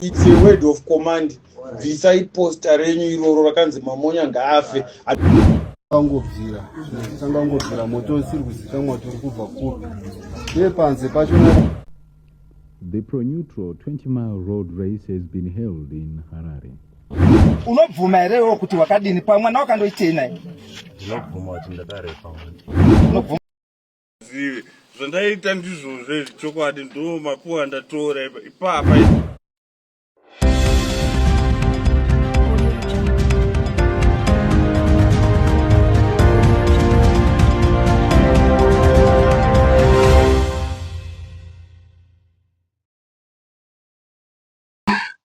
It's a word of command. Bvisai posta renyu iroro rakanzi Mamonya ngaafe. Sangobvira moto usiri kuzikamwa turi kubva kupi. Uye panze pacho The Pro-Neutral 20-mile road race has been held in Harare. Unobvuma here kuti wakadini pamwe na wakandoitena? Unobvuma kuti ndakarepa. Unobvuma zvandaita ndizvozvo chokwadi ndo mapuwa ndatora ipapa.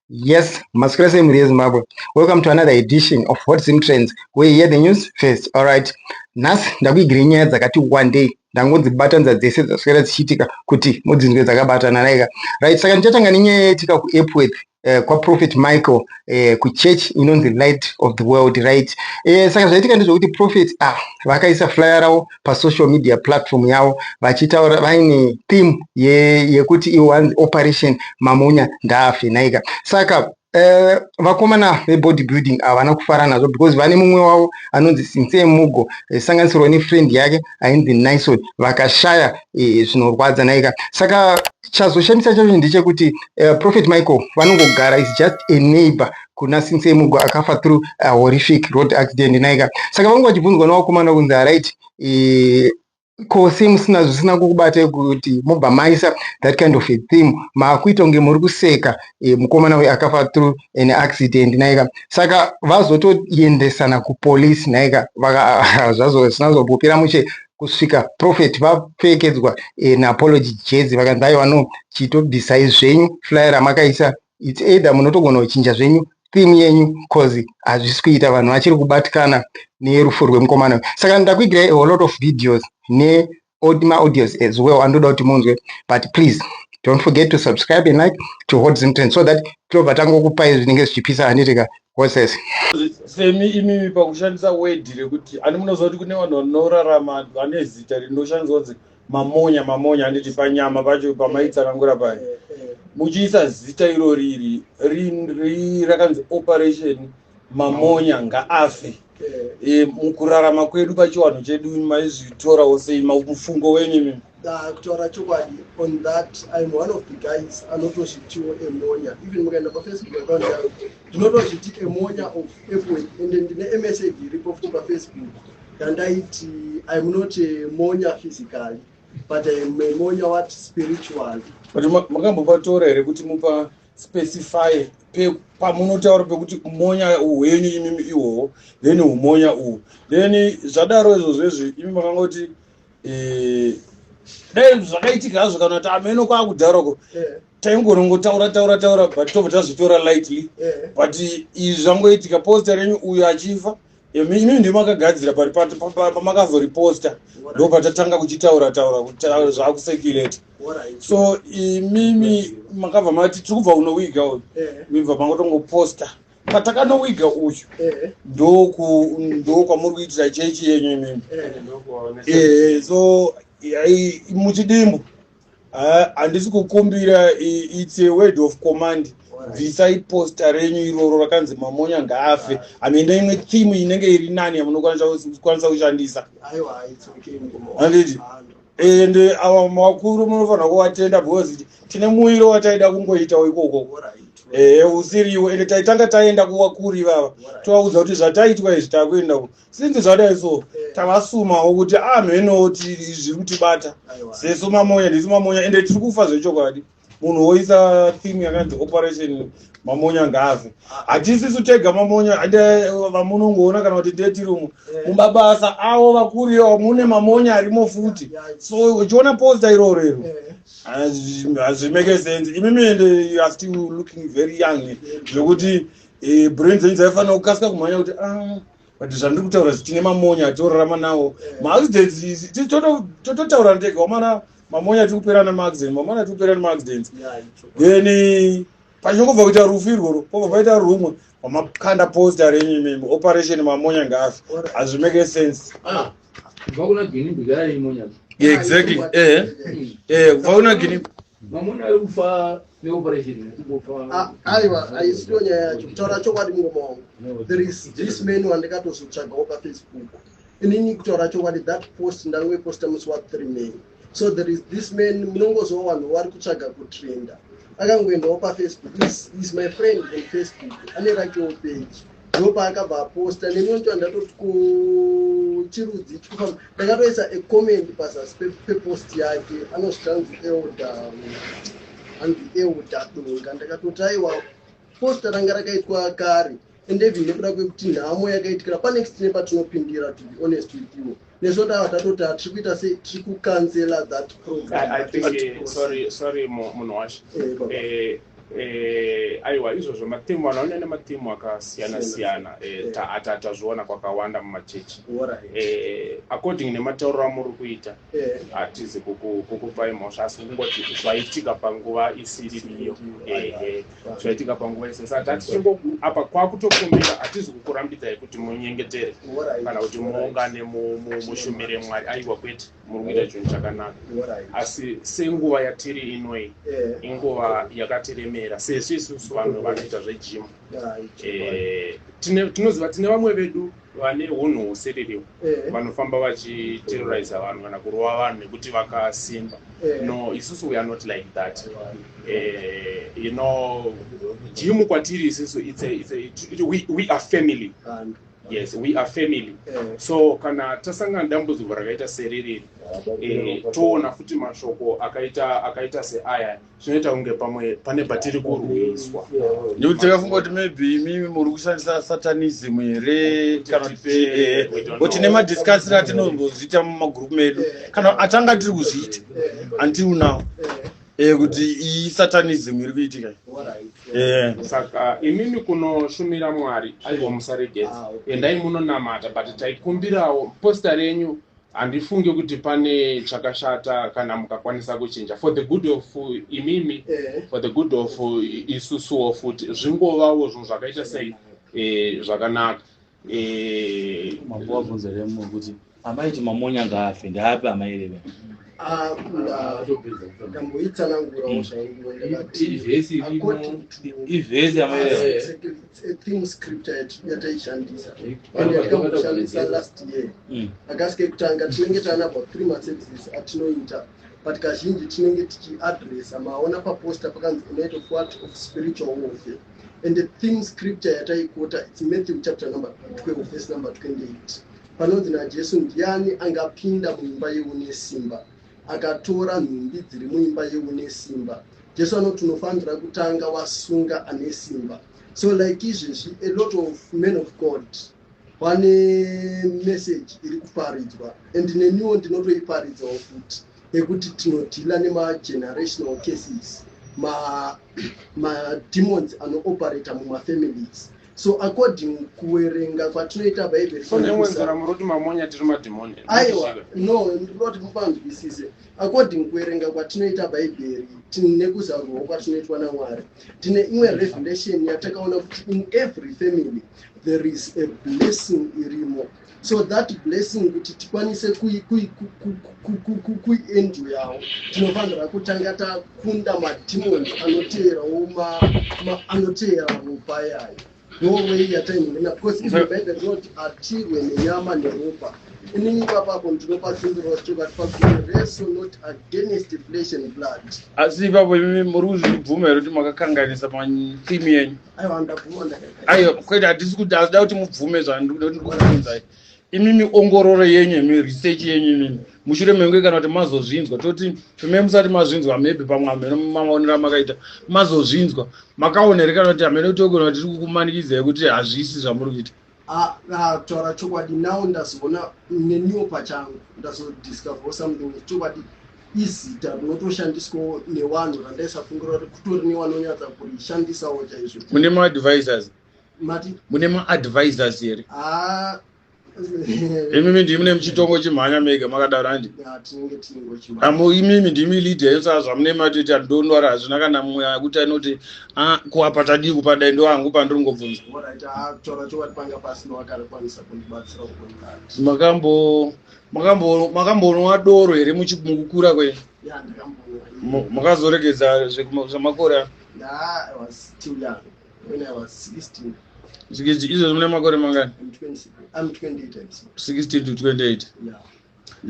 Yes, Maskrese Muriye Zimbabwe. Welcome to another edition of What's in Trends, where you hear the news first. Alright. Nhasi ndakuigira nyaya dzakati one day ndangodzibatanidza dzese dzaswera dzichiitika kuti mudzinzwe dzakabatana naika. Right, saka ndichatanga nenyaya yaitika kuEpworth kwaProphet Michael kuchurch inonzi Light of the World, right? Saka zvaitika ndezvokuti Prophet vakaisa flyer ravo pasocial media platform yavo vachitaura vaine theme yekuti iwanzi Operation Mamonya ndaafe naika. Saka vakomana vebodybuilding havana kufara nazvo because vane mumwe wavo anonzi Sincere Mugo sanganisirwa nefriend yake ainzi Nison vakashaya zvinorwadza naika. Saka chazoshamisa chacho ndechekuti Prophet Michael vanongogara is just a neighbor kuna Sincere Mugo akafa through a horrific road accident naika. Saka vangu vachibvunzwa navakomana kunzi right, kose musina zvisina kukubata kuti mobva maisa that kind of a theme maakuita kunge muri kuseka mukomana we akafa through an accident naika. Saka vazotoendesana kupolisi naika zvazo zvinazobopera mushe kusvika Prophet vapfekedzwa apology jezi vakanzi aiwa no chitobvisai zvenyu flyer ramakaisa it's either munotogona kuchinja zvenyu theme yenyu cause hazvisi kuita vanhu vachiri kubatikana nerufu rwemukomana. Saka ndakuigira a lot of videos audios as well andoda kuti munzwe, but please don't forget to subscribe and like to What's in Trends so that tobva tangokupai zvinenge zvichipisa hanitika horses. Semi imimi pakushandisa word rekuti ani munoziva kuti kune vanhu vanorarama vane zita rinoshandiswa kunzi Mamonya handiti panyama pacho pamaitsanangura paya. Muchiisa zita iro riri rakanzi Operation Mamonya ngaafe. Mukurarama kwedu pachiwanhu chedu maizvitorawo sei mufungo wenyu? Kutaura chokwadi on that, I'm one of the guys anotozvitiwo Emonya. Even mukaenda paFacebook account yangu ndinotozviti Emonya of Epworth and ndine message iripo futi paFacebook yandaiti I'm not a Monya physically but I'm a Monya what spiritually. But makambopatora here kuti mupa specify pamunotaura pekuti kumonya uhwenyu imimi ihwohwo then umonya uhu then zvadaro izvozvezvi imi makangoti dai zvakaitika hazvo kana kuti ameno kwaakudharoko taingorongotaura but tobva tazvitora lightly but izvi zvangoitika posta renyu uyu achifa imimi ndimo makagadzira pamakazoriposta ndo patatanga kuchitaura kuti zvaakusekireta. So imimi makabva mati tiri kubva unowiga uyu mibva mangotongoposta patakanowiga uyu ndo kwamuri kuitira chechi yenyu imimi. So muchidimbu handisi kukumbira, it's a word of command. Bvisai posta renyu iroro rakanzi Mamonya ngaafe. Hamina imwe theme inenge iri nani yamunokwanisa kushandisa. Handiti? Ende ava makuru munofanira kuvatenda because tine muwiro wataida kungoitawo ikoko. Usiriwo ende taitanga taenda kuvakuru ivava tovaudza kuti zvataitwa izvi takuenda sinzi zvadai so tavasumawo kuti mhenowo zviri kutibata sesu Mamonya ndisu Mamonya ende tiri kufa zvechokwadi. Munhu woisa theme yakanzi Operation Mamonya ngaafe. Hatisisu tega Mamonya vamunongoona kana kuti ndetiri mumabasa avo vakuru ivo mune Mamonya arimo futi. So uchiona posta iroro iro hazvimeke sense. Imimi ende you are still looking very young zvekuti brain dzenyu dzaifanira kukasika kumhanya kuti but zvandiri kutaura zvitine Mamonya atorarama nawo maaccidents tototaura ndega wamana Mamonya tikuperana maaccidents then pachingobva kuita rufu irworo pobva paita rumwe wamakanda posta renyu imimi Operation Mamonya ngaafe. Hazvimeke sense. Vakuna Guinea bigara imonya. Exactly. Vakuna Guinea. Mamonya ari kufa aiwa haisiyo nyaya yacho kutaura chokwadi mungomaongo there is this man wandikatozotsvagawo pafacebook inini kutaura chokwadi that post ndangoiposta musi wa3 May. So there is this man munongozowa vanhu vari kutsvaga kutrenda akangoendawo pafacebook is my friend on Facebook ane rakewo page ndopa akabva aposta neminoti ndatoti kuchirudzi chikufamba ndakatoisa acomment pazasi pepost yake anosvika hanzi euda donga ndakatoti aiwa posta ranga rakaitwa kare ende vhine kuda kwekuti nhamo yakaitikira panext nepatinopindira to be honest with you nesodava tatoti hatiri kuita sei tiri kucancela that program. I think sorry munhu washo aiwa izvozvo matimu vanoona nematimu akasiyana-siyana atazviona kwakawanda mumachechi according nematauriro amuri kuita hatizi kukupai mhosva asi kungoti zvaitika panguva isiririyo zvaitika panguva isiri saka apa kwakutokumbira hatizi kukurambidzai kuti munyengetere kana kuti muungane mushumire Mwari aiwa kwete muri kuita chinhu chakanaka asi senguva yatiri inoi inguva yakatiremera sezvo isusu vanhu vanoita zvejimu tinoziva tine vamwe vedu vane unhu husiririwo vanofamba vachiterroriza vanhu kana kurova vanhu nekuti vakasimba no isusu we are not like that you know jimu kwatiri isusu we are family. Yes, we are family. So kana tasangana dambudziko rakaita seriri toona futi mashoko akaita seaya zvinoita kunge pamwe pane patiri kurwiswa. Nekuti takafunga kuti maybe imimi muri kushandisa satanism here kana kuti nemadiscussira atinombozviita mumagroup medu kana atanga tiri kuzviita until now kuti satanism iri kuitika. Saka imimi kunoshumira Mwari aiwa musaregedza endai munonamata but taikumbirawo posta renyu handifunge kuti pane chakashata kana mukakwanisa kuchinja for the good of imimi for the good of isusuwo futi zvingovawo zvinhu zvakaita sei zvakanaka mabvunzo remo kuti amaiti mamonya ngaafe ndaapi amaireve ndamboitsanangurawo zvaingu ivhesi amaireve theme script yataishandisa ande yatakamboshandisa last year akasike kutanga tinenge tana about 3 messages atinoita but kazhinji tinenge tichiadressa maona paposta pakanzi a night of what of spiritual warfare and the theme scripture yataikota it's Matthew chapter number 12 verse number 28 panonzi naJesu ndiani angapinda muimba yeune simba akatora nhumbi dziri muimba yeune simba. Jesu anoti unofanira kutanga wasunga ane simba. So like izvezvi a lot of men of God vane message iri kuparidzwa and neniwo ndinotoiparidzawo futi yekuti tinodhila nema-generational cases ma-demons anooperator mumafamilies. So according kuwerenga kwatinoita Bible nemwenzara muroti mamonya tiri madhimoni aiwa no ndinoti mupanzwisise according kuwerenga kwatinoita Bible tine kuzarurwa kwatinoitwa naMwari tine imwe revelation yatakaona kuti in every family there is a blessing irimo. So that blessing kuti tikwanise kuienjoy yawo tinofanira kutanga takunda mademons anoteera ropa yayo. No way yataimena because in the Bible not achieve nenyama neropa. Inini papapo ndinopatsindiro kuti wrestle not against flesh and blood. Asi papo imimi muri kuzvibvuma here kuti makakanganisa theme yenyu. Aiwa ndabvuma aiwa kwete hatisi kuti asida kuti mubvume zvandikukuunzai imimi ongororo yenyu research yenyu imimi mushure menge kana kuti mazozvinzwa toti pemene musati mazvinzwa maybe pamwe amene mamaonera makaita mazozvinzwa makaonerekana kuti amene togona kuti tiri kukumanikidzai kuti hazvisi zvamuri kuita. Taura chokwadi now ndazoona neniwo pachangu ndazodiscover something chokwadi izita rinotoshandiswa nevanhu randaisafungirwa kuti kutori nevanonyatsa kurishandisawo chaizvo. Mune ma-advisors here? Imimi ndimi nemuchitongo chimhanya mega makadaro handi. Imimi ndimi leader yosaka zvamune matoti andondwara hazvina kana mumwe akuti anoti kuapa tadii kupadai ndo hangu pandiri ngobvunza. Makamboonwa doro here mukukura kwenyu? Makazoregedza zvemakore ano? Izvo mune makore mangani? I'm 28. 16 to 28.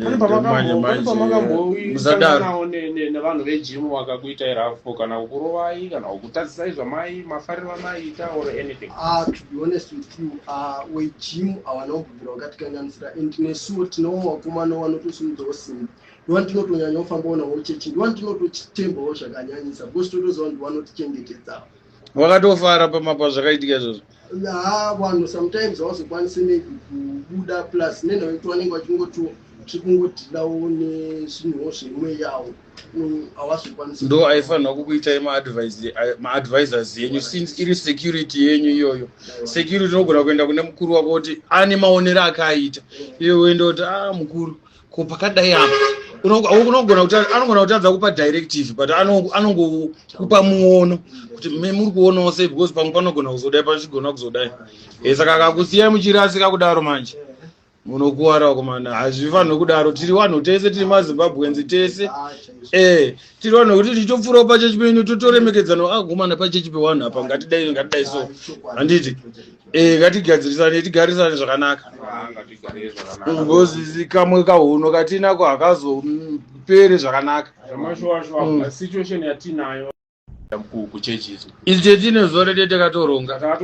Pane pamakambosanganawo nevanhu vejimu vakakuitai rafo kana kukurovai kana kukutadzisai zvamai mafariro amaiita or anything? To be honest with you, wejimu havanambobvira vakatikanganisira and nesuwo tinowo vakomana vanotosimudzawo simba ndovantinotonyanya kufambawo navo chechi ndivantinototembawo zvakanyanyisa because totoziva ndi vanotichengetedza. Wakatofara pamapa zvakaitika izvozvo? Vanhu sometimes havazokwanisi maybe kubuda plus nenhau vanenge vachingotirawo nezvinhuwo zvemwe yavo havazokwanisi. Ndo aifanirwa kukuitai maadvisors yenyu since iri security yenyu iyoyo. Security unogona kuenda kune mukuru wako kuti ane maonero akaita iye uenda kuti mukuru ko pakadai apa anogona kutadza kupa directive but anongokupa muono kuti muri kuonawo sei because pamwe panogona kuzodai pachigona kuzodai. Saka akakusiyai muchirasika kudaro manje munokuwara komana. Hazvifanirwi kudaro. Tiri vanhu tese, tiri maZimbabwenzi tese. Tiri vanhu kuti tichopfurawo pachechi penyu totoremekedzana agumana pachechi pewanhu apa ngatidai so. Handiti? Ngatigadzirisane tigarisane zvakanaka. Because kamwe kahuno katinako hakazopere zvakanaka. Situation yatinayo kuchechi izi tetine zuva rete takatoronga.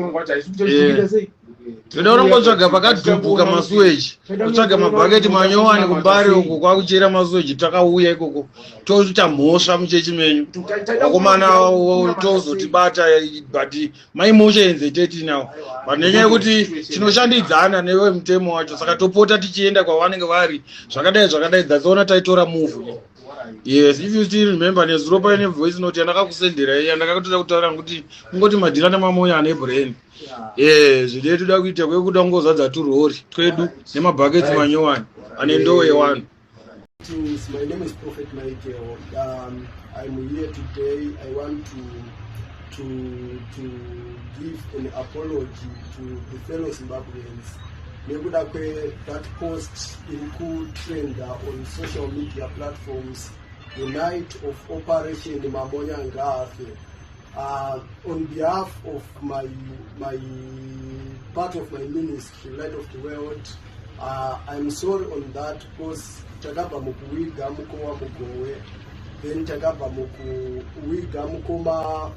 Toda kurongotsvaga pakadhubhuka masuweji, totsvaga mabhaketi manyowani kumbare uko kwakuchera masuweji. Takauya ikoko toita mhosva muchechi menyu vakomana tozotibata but maimotions tetinawo but nenyaya yekuti tinoshandidzana newe mutemo wacho saka topota tichienda kwavanenge vari zvakadai dzadziona taitora move. Yes, if you still remember nezuro paine voice note yandakakusendera iya ndakatoda kutaura kuti kungoti madhira nemamoya ane brain. Zvidei toda kuita kwekuda kungozadza turori twedu nemabhaketi manyowani ane ndoo yewanhu. My name is Prophet Michael. I'm here today. I want to give an apology to the fellow Zimbabweans. Nekuda that post in cool trend on social media platforms, the night of Operation Mamonya Ngafe. On behalf of my part of my ministry, Light of the World, I'm sorry on that because takabva mukuwiga mukoma mugowe, then takabva mukuwiga mukoma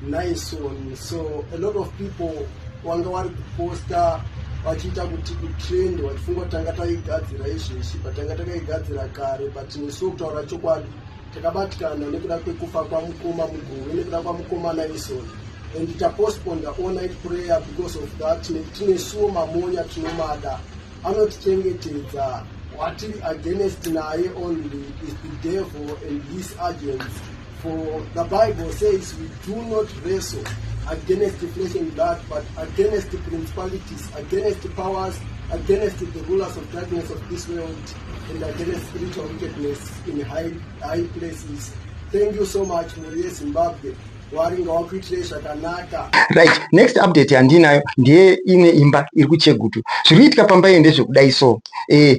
nice one. So a lot of people wanga vari kuposta vachiita kuti trend vachifunga kuti tanga taigadzira izvezvi but tanga takaigadzira kare but nesuwo kutaura chokwadi takabatikana nekuda kwekufa kwamukoma mugowe nekuda kwamukoma naison and tapostponed all night prayer because of that. Tinesuwo mamonya tinomada anotichengetedza. Watiri against naye only is the devil and his agents. For the Bible says we do not wrestle against the flesh and blood, but against the principalities, against the powers, against the rulers of darkness of this world, and against spiritual wickedness in high places. Thank you so much, Murie Zimbabwe. Right, next update yandinayo ndiye ine imba iri kuChegutu. Zviriitika pamba iyi ndezvekudai so.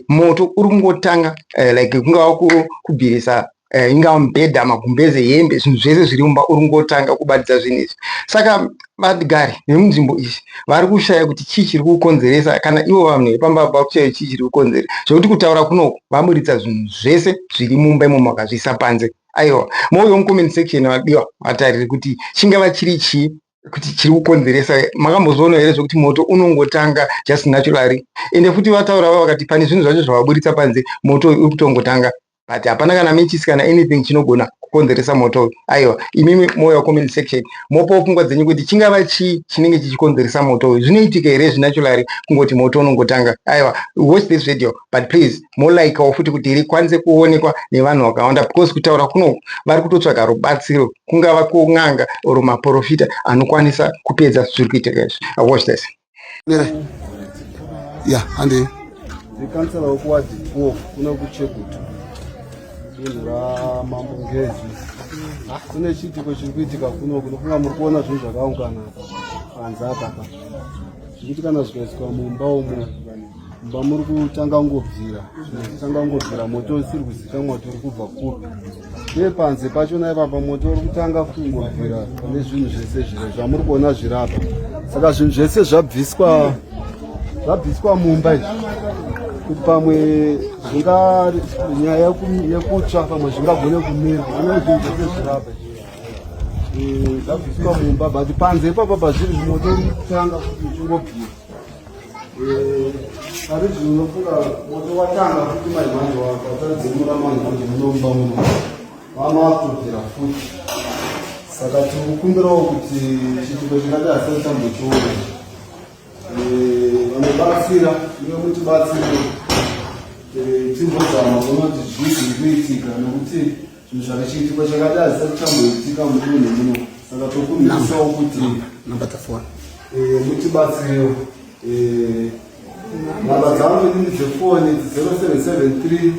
Moto uri kungotanga like kungava kubhirisa ingava mubhedha, magumbeze, hembe, zvinhu zvese zviri mumba uri kungotanga kubatidza zvinhu izvi. Saka vatigari vemunzvimbo izvi vari kushaya kuti chii chiri kukonzeresa kana ivo vanhu vepamba vari kushaya chii chiri kukonzeresa. Zvekuti kutaura kuno vamuridza zvinhu zvese zviri mumba imomo vakazvisa panze. Aiwa, mouyo mucomment section wadiwa vatariri kuti chingava chiri chii kuti chiri kukonzeresa. Makambozviona here zvokuti moto unongotanga just naturally ende futi vataura vavo vakati pane zvinhu zvacho zvavaburitsa panze moto uri kutongotanga but hapana kana matches kana anything chinogona kukonzeresa moto. Aiwa, imimi mouya comment section mopawo pfungwa dzenyu kuti chingava chii chinenge chichikonzeresa moto. Zvinoitika here zvinatural kungoti moto unongotanga. Aiwa, watch this video but please molikewo futi kuti rikwanise kuonekwa nevanhu vakawanda because kutaura kuno vari kutotsvaga rubatsiro kungava kun'anga or maprofita anokwanisa kupedza zviri kuitika izvi. Watch this. Yeah, Andy. The council of what kuna kuchekuta. Ura mambo ngezi. Kune chitiko chiri kuitika kunofunga muri kuona zvinhu zvakaungana panze apa. Zvikuitika zvikaiswa mumba umo. Mumba muri kutanga ngobvira. Tanga ngobvira moto usiri kuzikamwa kuti uri kubva kupi. Uye panze pachona ipapa moto uri kutanga kungobvira pane zvinhu zvese zviri zvamuri kuona zviri apa. Saka zvinhu zvese zvabviswa mumba izvi. Kuti pamwe zvinga nyaya yekutsva pamwe zvingagone kumira pane zvinhu zvese zvirapa zvabviswa mumba but panze ipapa pazviri moto uri kutanga kuti uchingobvira ari zvinhu unofunga moto watanga kuti maimanje wataridze manje munomba muno vamavakutobvira futi saka tiri kukumbirawo kuti chitiko chingati hasati tambochiona vanobatsira iwe mutibatsire timbozama kuona kuti zvii zviri kuitika nokuti zvinhu zvakachitiko chakati hazisati chamboitika mudunhu muno saka tokumbirisawo kuti mutibatsirewo nhamba dzangu ndini dzefoni 0773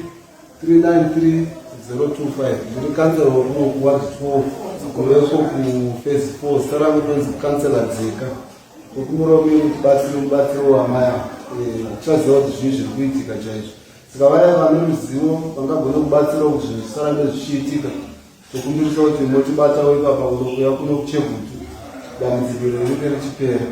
393 025 ndiri kansela wakuno kuward 12 kureko kuphase 4 zita rangu tonzi kansela dzeka tokumuromii mubatsiro wamaya tichaziva kuti zvinhu zviri kuitika chaizvo saka vaya vane ruzivo vangagona kubatsirawo kuti zvinhu zvisarambe zvichiitika tokumbirisa kuti motibatawo ipapa kunokuya kuno kuchegutu dambudziko rinenge richipera.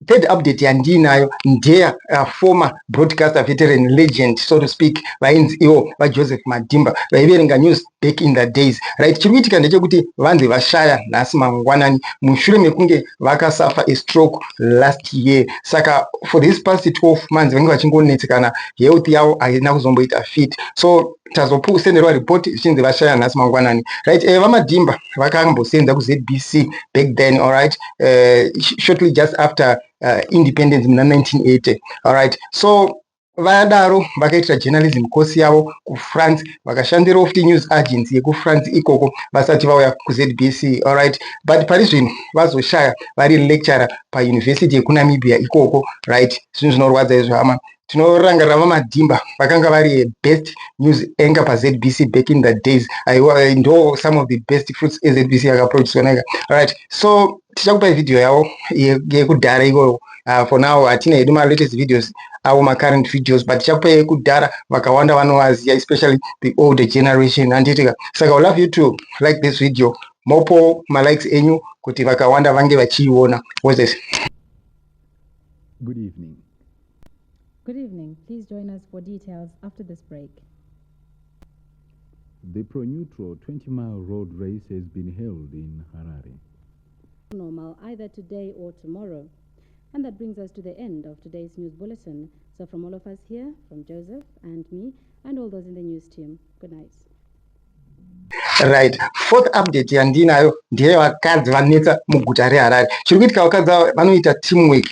Third update yandinayo ndeya former broadcaster veteran legend so to speak vainzi ivo vaJoseph Madimba vaiverenga news back in the days right. Chiri kuitika ndechekuti vanzi vashaya nhasi mangwanani mushure mekunge vakasafa a stroke last year. Saka for this past 12 months vange vachingonetsekana health yavo haina kuzomboita fit, so tazosenderwa report zvichinzi vashaya nhasi mangwanani right. VaMadimba vakambosenza kuZBC back then, all right, shortly just after independence muna 1980, all right. So vadaro vakaitira journalism course yavo kuFrance, vakashandira futi news agency yekufrance ikoko vasati vauya kuZBC, all right. But pari zvino vazoshaya vari lecturer pauniversity yekuNamibia ikoko, right. Zvinhu zvinorwadza izvo hama. Tinorangarira vaMadimba vakanga vari best news anchor paZBC back in the days. Ndo some of the best fruits ZBC yakaproduce naika, all right. So tichakupai video yavo yekudhara ikoyo. For now hatina hedu latest videos avo current videos, but tichakupai yekudhara vakawanda vanovaziva, especially the older generation handitika. Saka I would love you to like this video, mopo likes enyu kuti vakawanda vange vachiiona. What's this? Good evening. Good evening. Please join us for details after this break. The Pro-Neutral 20-mile road race has been held in Harare. Normal either today or tomorrow. And that brings us to the end of today's news bulletin. So from all of us here, from Joseph and me, and all those in the news team, good night. Right. Fourth update yandinayo ndeye vakadzi vanetsa muguta reHarare. Chiri kuitika vakadzi ava vanoita teamwork,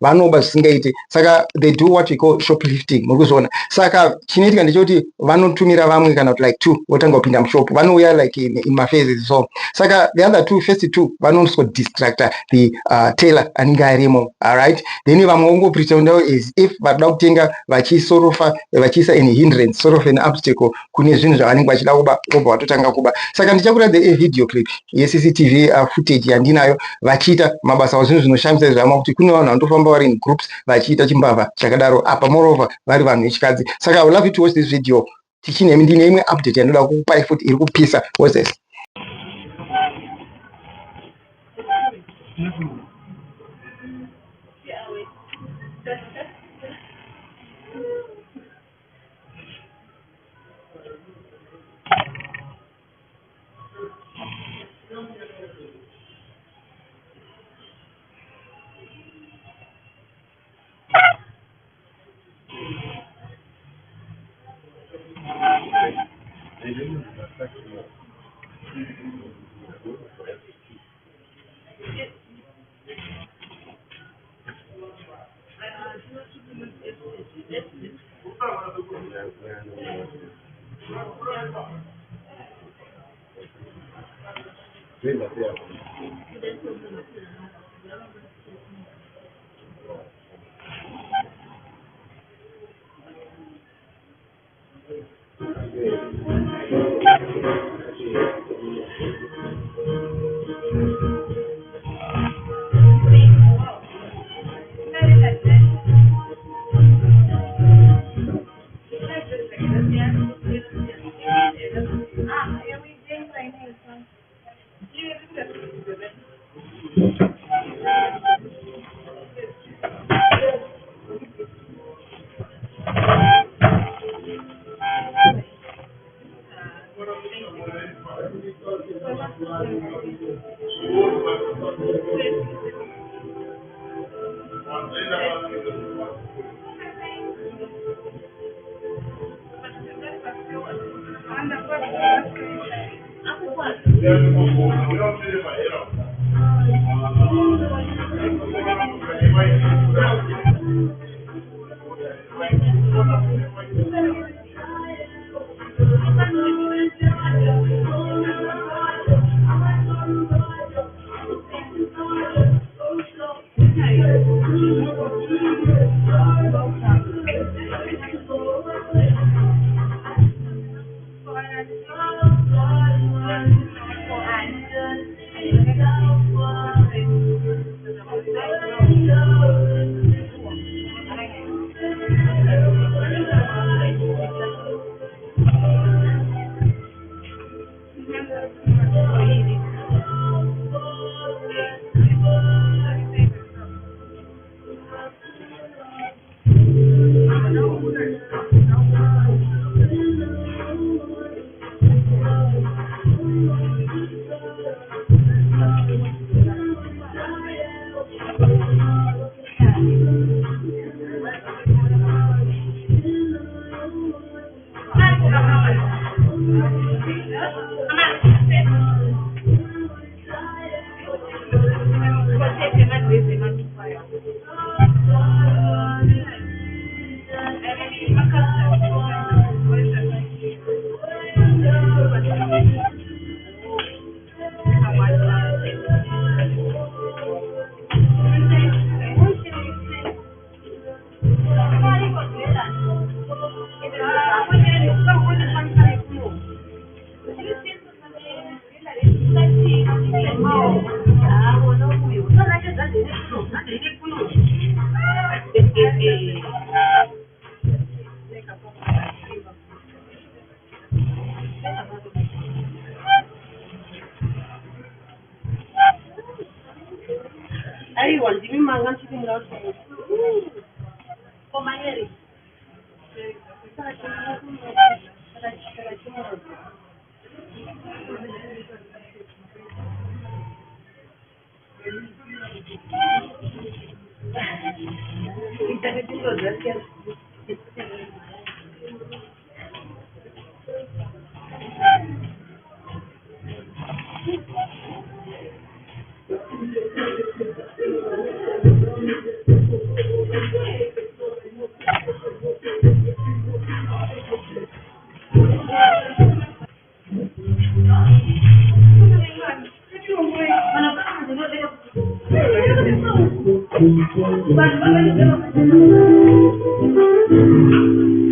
vanoba zvisingaiti. Saka they do what we call shoplifting, murikuzviona. Saka chinoitika ndechekuti vanotumira vamwe kana kuti like 2 votanga kupinda mushop, vanouya like in maphases. So saka the other first two vanodistracta the tailor anenge arimo, all right. Then vamwe vongopretenda as if vakuda kutenga vachisorofa vachiisa any hindrance, sort of an obstacle kune zvinhu zvavanenge vachida kuba vatotanga kuba. Saka ndichakuratidza video clip yeCCTV footage yandinayo vachiita mabasa azvinhu zvinoshamisa zvama kuti kune vanhu vanotofamba vari in groups vachiita chimbavha chakadaro apa, moreover vari vanhu vechikadzi. Saka I would love you to watch this video. Ndine imwe update yandoda kukupai futi iri kupisa. What's this?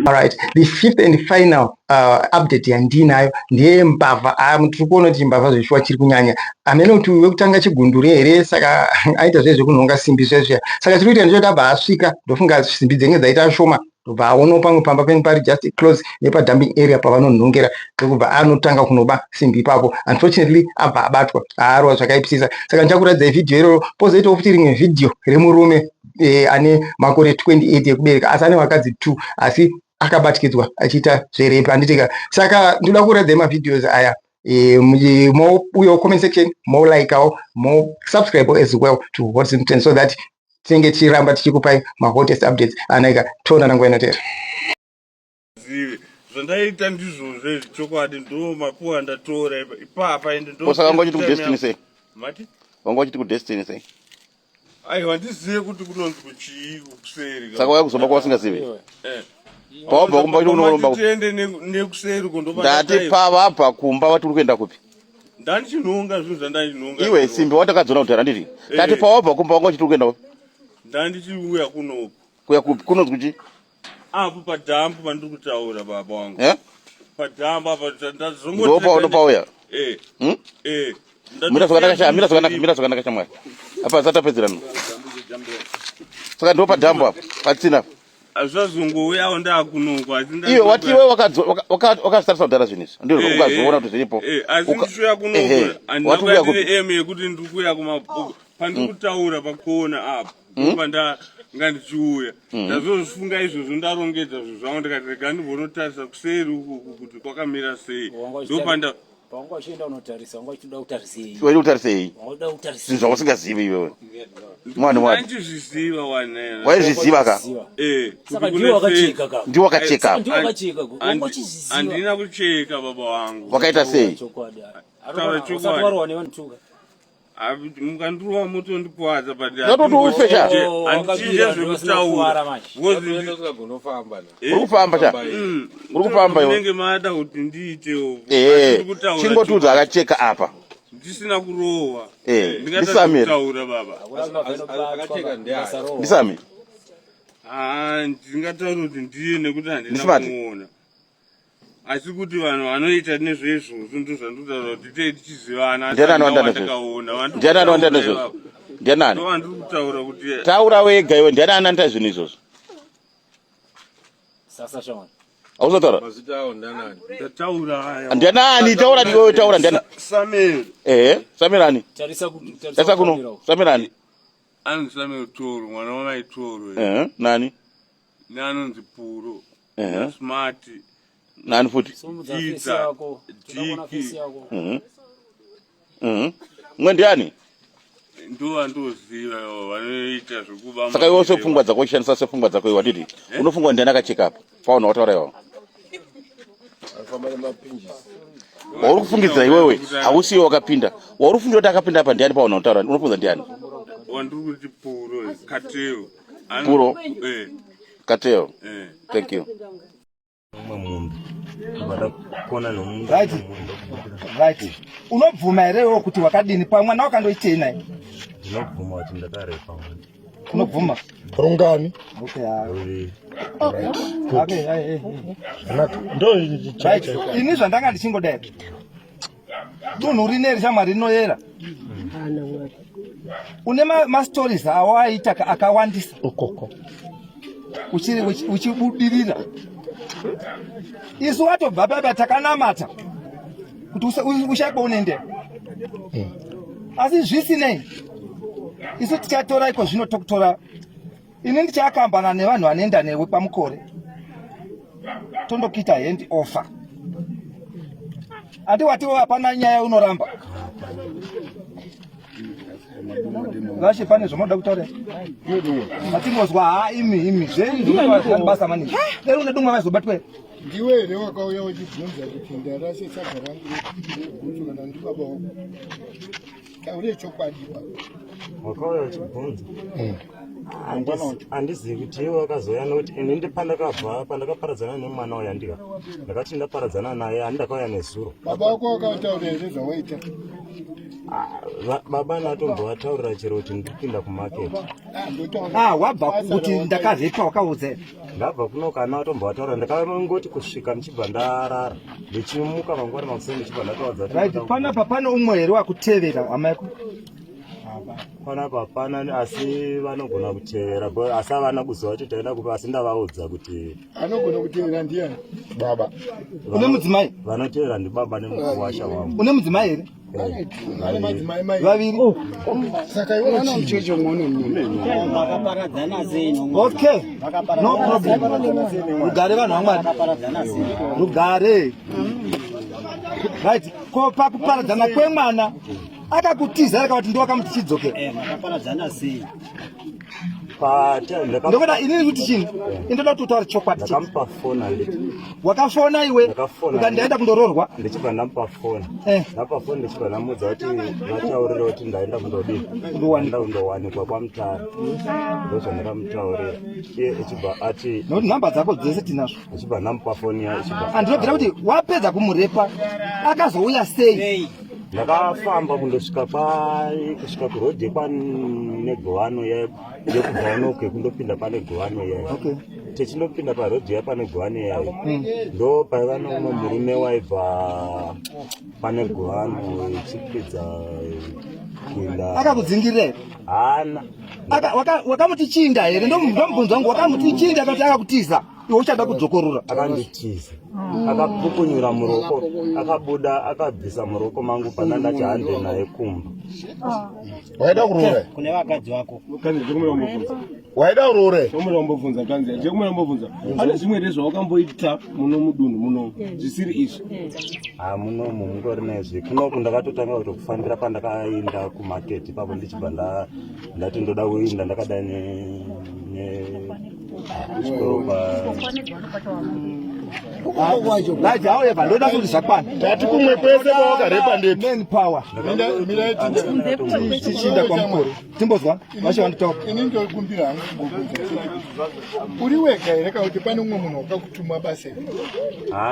Alright, the fifth and final update yandinayo ndeye mbavha tiri kuona kuti mbavha zveshuwa chiri kunyanya amene kuti wekutanga chigundure here saka aita zvekunhonga simbi zvezviya saka chiri kuita ndechoti abva asvika ndofunga simbi dzenenge dzaita shoma ndobva aonawo pamwe pamba pene pari just close nepadumping area pavanonhongera ndokubva anotanga kunoba simbi ipapo. Unfortunately abva abatwa aarwa zvakaipisisa saka ndichakuratidza vhidhiyo iroro pozoitawo futi rimwe vhidhiyo remurume ane makore 28 ekubereka asi ane vakadzi 2 asi akabatkidzwa achiita zverepa handitika saka ndoda kuratidza mavhidhios aya uyo comment section mo likeawo mo subscribe as well to What's in Trend so that tinge tichiramba tichikupai ma hottest updates anaika tona nangu inotera zvandaita ndizvozvo chokwadi ndo mapuwa ndatora ipapa ende ndo saka ngochiti ku Destiny sei mati wangochiti ku Destiny sei aiwa ndizive kuti kunonzi kuchii kuseri saka waya kuzomba kwasingazivi pawabva kumba kuti unoromba tiende nekuseri kundoba ndati pavabva kumba wati uri kuenda kupi ndanichinhonga zvinhu zvandachinhonga iwe simbi watakadzona kutara nditi ndati pawabva kumba wangochiti uri kuenda kupi Ndandichiuya kunoku. Kuya kuno kuti? Apo padhambu pandiri kutaura baba wangu. Padhambu apa ndazongoti. Ndopa unopauya. Mira sokana kashamwa. Apa zatapedzerano. Saka ndopa dhambu apa patsina. Azvazongouyawo ndakunoku asinda. Iwe watiwe wakastarisa kudhara zvinizvi. Ndiro ukazoona kuti zviripo. Asi ndishuya kunoku andina kuti eme yekuti ndikuya kumabhuku. Pandiri kutaura pakona apa. Ndopanda ngandichiuya ndazozvifunga izvozvo ndarongedza zvinhu zvangu ndikati rega ndimbonotarisa kuseri uku kuti kwakamira sei ndopanda pawanga uchienda unotarisa wanga uchida utarisei weida utarisei wauda utarisei zvinhu zvausingazivi iwewe mwana ndandizviziva wanene waizviziva ka saka ndiwo wakacheka ka ndiwo wakacheka ndiwo wakacheka wanga uchiziva andina kucheka baba wangu wakaita sei taura chokwadi warwa nevantuka mukandiruwa motondikwadza padatotoufesha andichinje zvekutaura urikufamba cha urikufamba iwe unenge mada kuti ndiitewo chingotudza akacheka apa ndisina kurowa ndisamira baba ndisami ndingataura kuti ndiye nekuti handina kumuona asi kuti vanhu vanoita nezvezvozvo ndo zvandinotaura kuti tei tichizivana ndiani anoita nezvozvo ndianani ndovandiri kutaura kuti taura wega iwe ndiani anoita zvinhu izvozvo sasa shona auzotaura ndataura ndianani taura iwewe taura ndiani Samuel Samuelani tarisa kuno Samuelani Samuel Toro mwana wamai Toro nani anonzi Puro Smart nani futi mwe ndiani ndowandoziva vanoita zvekuba saka iwe sepfungwa dzako uchishandisa sepfungwa dzako iwe wadidi unofungwa ndiani akacheka apa paona wataura iwawo wauri kufungidzira iwewe hausiwo wakapinda wauri kufungira kuti akapinda apa ndiani paona utaura unofunza ndiani wandiri kuti Puro Kateo Puro Kateo thank you right unobvuma here kuti wakadini pamwe na wakandoitei naye ndinobvuma kuti ndakarepa unobvuma rungani ini zvandanga ndichingodai tunhu rineri shamwari rinoyera une mastories awo aita akawandisa uchibudirira isu watobva baba takanamata kuti ushaiba unende asi zvisinei isu tichatora iko zvino tokutora ini ndichakambana nevanhu vanoenda newe pamukore tondokuita hand offer ati watiwo hapana nyaya unoramba vashi pane zvomoda kutaura atingozwa imi zvenibasa maningi deri une dumwe vaizobatwa ndiwe here wakauya uchibvunza kuti ndarashe tsvaga rangu reguchu kana ndibaba wako taure chokwadi wakauya uchibvunza handizivi kuti iwe wakazoya nokuti ini ndipandakabva pandakaparadzana nemwana wayandika ndakati ndaparadzana naye handakauya nezuro baba wako wakataura here zvawaita baba natombovataurira chero kuti ndipinda kumaketi wabva kuti ndakarepa wakaudza ndabva kuno kana watombovataurira ndakangoti kusvika ndichibva ndarara ndichimuka mangwana makuseni ndichibva ndataudza right panapa pane umwe here wakutevera hama yako panapa hapana asi vanogona kutevera asi havana kuziva kuti taenda kupa asi ndavaudza kuti anogona kutevera ndiani baba une mudzimai vanotevera ndibaba nemukuwasha wangu une mudzimai here vaviri saka iwe uchichocho mwono okay no problem rugare vanhu vamwari rugare right ko pakuparadzana kwemwana akakutiza akati ndiwakamuti chidzokera makaparadzana sei ndokuda inini kuti chini indoda kuti utaure chokwadi ndakamupa fona wakafona iwe ukandaenda kundororwa ndichibva ndamupa fona ndapa fona ndichibva ndamudza kuti vataurira kuti ndaenda kundodii ndaenda kundowanikwa kwamutare ndozvandakamutaurira iye ichibva ati nokuti nhamba dzako dzese tinazvo ichibva ndamupa foni ya ichibva andinobvira kuti wapedza kumurepa akazouya sei ndakafamba kundosvika kusvika kurodhi pane Gowano yekubva unoke kundopinda pane Gowano yayo. Techindopinda parodhi yayo pane Gowano yayo ndo paiva nomumwe murume waibva pane Gowano ichikwidza kuenda. Akakudzingirira hana wakamuti chinda here? Ndomubvunza wangu, wakamuti chinda akati akakutiza iwe uchada kudzokorora? Akanditiza akapukunyura muroko, akabuda akabvisa muroko mangu pana ndachahambe naye kumba. Waida kurore kune vakadzi vako waida urore Omulombobvunza kanzi jekumulambobvunza pane zvimwe nezvawakamboita muno mudunhu muno zvisiri izvi? Munomu mungori nezvi kunoku ndakatotanga kutokufambira pandakaenda kumaketi papo ndichibva ndati ndoda kuinda ndakadai ndoda kuti zvakwana tati kumwe kwese kwawakarepa ndepi man power chichinda kwamukuru timbozwa vacho vandotaura ini ndokumbira hangu kubvunza uri wega here kana kuti pane umwe munhu wakakutuma basa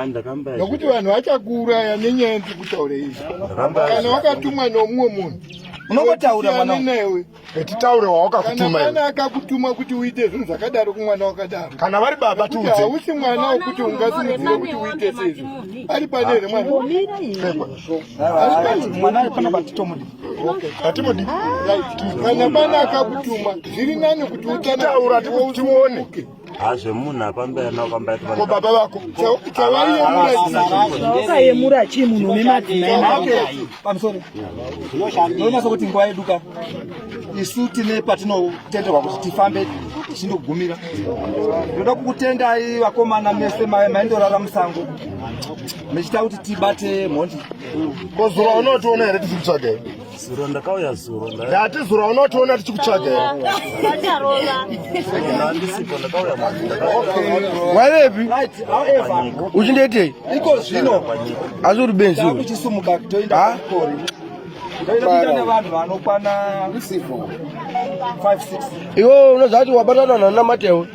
ndakamba nokuti vanhu vachakuuraya nenyaya ndiri kutaura izvi kana wakatumwa nomumwe munhu unongotaura mwana newe Etitaure wawakakutuma kana mwana akakutuma kuti uite zvinhu zvakadaro kumwana wakadaro kana vari baba kuti hausi mwana wekuti ungasimudzire kuti uite sezvo ari padere mwana mwana ari pana patitomudi patimudi kana mwana akakutuma zviri nani kuti utataura tione zvemunhu apambena ukambaita ko baba vako chawakayemura chii munhu une madzimai pamusoro unonasa kuti nguva yeduka isu tine patinotenderwa kuti tifambe tichindogumira. Ndoda kukutendai vakomana mese maindorara musango mechita kuti tibate mhondi. Ko zuro unotiona here tichikutsvaga here? Zuro ndakauya zuro ndati zuro unotiona tichikutsvaga here? Warepi? Uchindeitei? Iko zvino asi uri benzi takuchisumuka toenda kukori toenda nevanhu vanokwana 5-6. Iwo unoziva kuti wabatana naNamateo?